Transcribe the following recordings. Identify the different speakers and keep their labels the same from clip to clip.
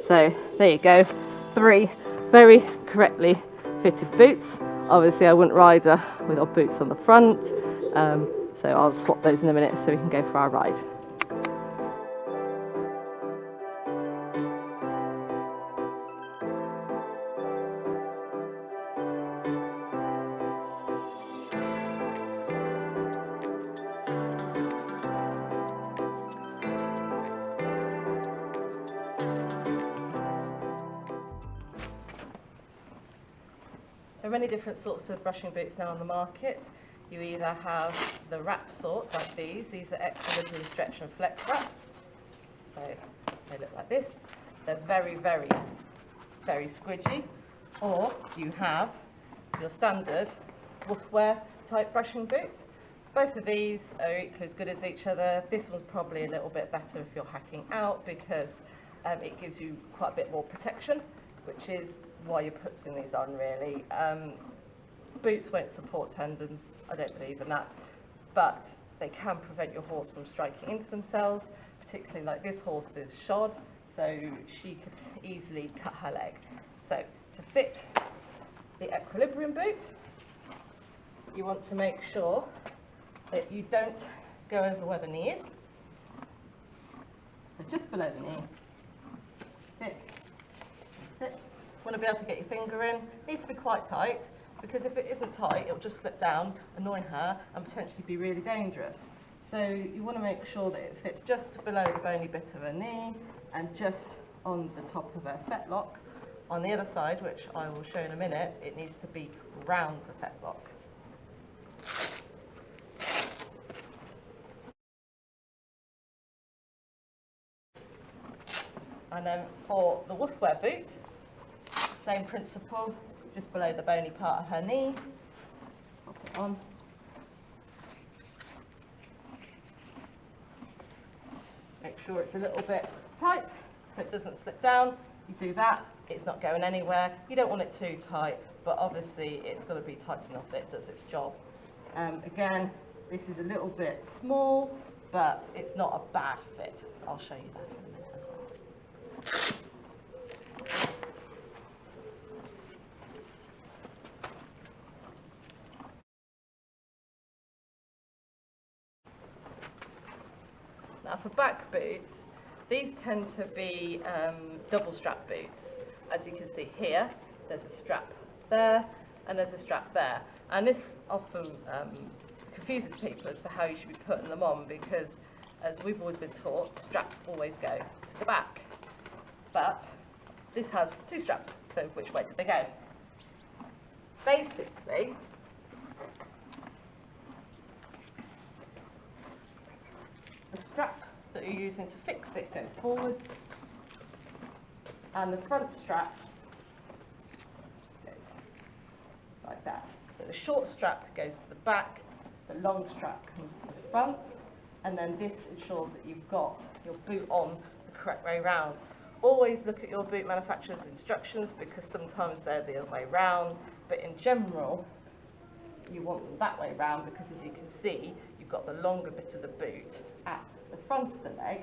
Speaker 1: So there you go, 3 very correctly fitted boots. Obviously I wouldn't ride her without boots on the front, so I'll swap those in a minute so we can go for our ride. There are many different sorts of brushing boots now on the market. You either have the wrap sort, like these are equilibrium stretch and flex wraps. So they look like this. They're very, very, very squidgy. Or you have your standard woof wear type brushing boot. Both of these are equally as good as each other. This one's probably a little bit better if you're hacking out because it gives you quite a bit more protection, which is why you're putting these on really. Boots won't support tendons, I don't believe in that, but they can prevent your horse from striking into themselves, particularly like this horse is shod, so she could easily cut her leg. So to fit the equilibrium boot, you want to make sure that you don't go over where the knee is, so just below the knee. Fit. Want to be able to get your finger in. It needs to be quite tight, because if it isn't tight it'll just slip down, annoy her and potentially be really dangerous. So you want to make sure that it fits just below the bony bit of her knee and just on the top of her fetlock. On the other side, which I will show in a minute, it needs to be round the fetlock. And then for the woof wear boot, same principle, just below the bony part of her knee. Pop it on. Make sure it's a little bit tight so it doesn't slip down. You do that, it's not going anywhere. You don't want it too tight, but obviously it's got to be tight enough that it does its job. Again, this is a little bit small, but it's not a bad fit. I'll show you that in a minute as well. Now for back boots, these tend to be double strap boots. As you can see here, there's a strap there and there's a strap there. And this often confuses people as to how you should be putting them on, because as we've always been taught, straps always go to the back. But this has 2 straps, so which way did they go? Basically, the strap that you're using to fix it goes forwards, and the front strap goes like that. So the short strap goes to the back, the long strap comes to the front, and then this ensures that you've got your boot on the correct way round. Always look at your boot manufacturer's instructions, because sometimes they're the other way round, but in general you want them that way round, because as you can see, you've got the longer bit of the boot at the front of the leg,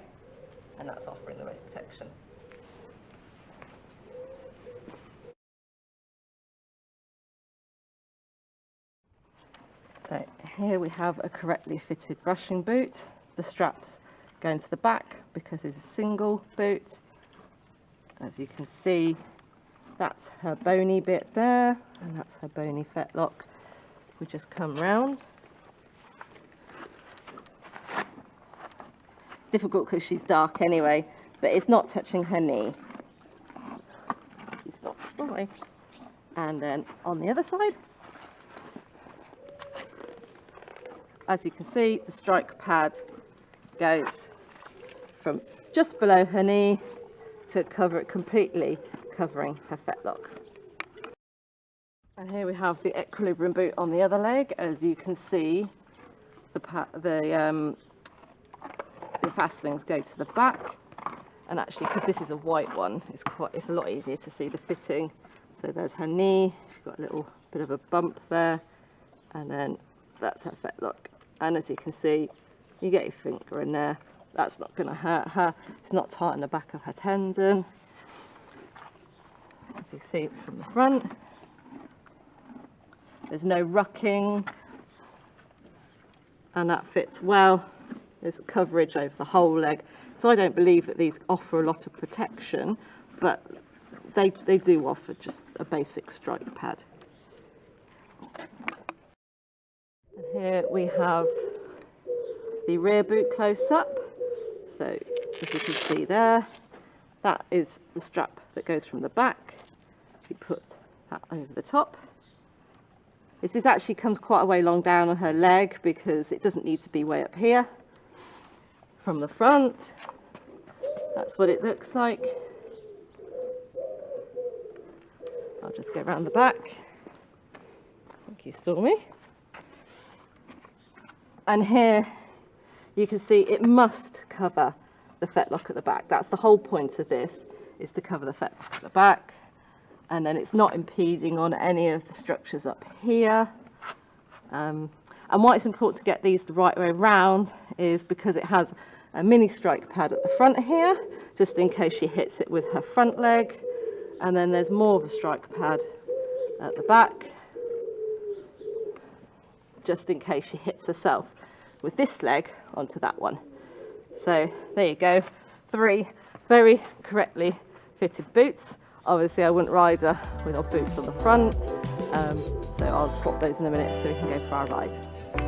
Speaker 1: and that's offering the most protection. So here we have a correctly fitted brushing boot. The straps go into the back because it's a single boot. As you can see, that's her bony bit there, and that's her bony fetlock. We just come round. It's difficult because she's dark anyway, but it's not touching her knee. She stops the way. And then on the other side, as you can see, the strike pad goes from just below her knee to cover it completely, covering her fetlock. And here we have the equilibrium boot on the other leg. As you can see, the fastenings go to the back, and actually, because this is a white one, it's a lot easier to see the fitting. So there's her knee, she's got a little bit of a bump there, and then that's her fetlock. And as you can see, you get your finger in there, that's not going to hurt her, it's not tight on the back of her tendon. as you see from the front. There's no rucking, and that fits well. There's coverage over the whole leg, so I don't believe that these offer a lot of protection, but they do offer just a basic strike pad. And here we have the rear boot close up. So as you can see there, that is the strap that goes from the back. You put that over the top. This actually comes quite a way long down on her leg because it doesn't need to be way up here. From the front, that's what it looks like. I'll just go around the back. Thank you, Stormy. And here you can see it must cover the fetlock at the back. That's the whole point of this, is to cover the fetlock at the back. And then it's not impeding on any of the structures up here. And why it's important to get these the right way around is because it has a mini strike pad at the front here, just in case she hits it with her front leg. And then there's more of a strike pad at the back, just in case she hits herself with this leg onto that one. So there you go, 3 very correctly fitted boots. Obviously I wouldn't ride her with our boots on the front, so I'll swap those in a minute so we can go for our ride.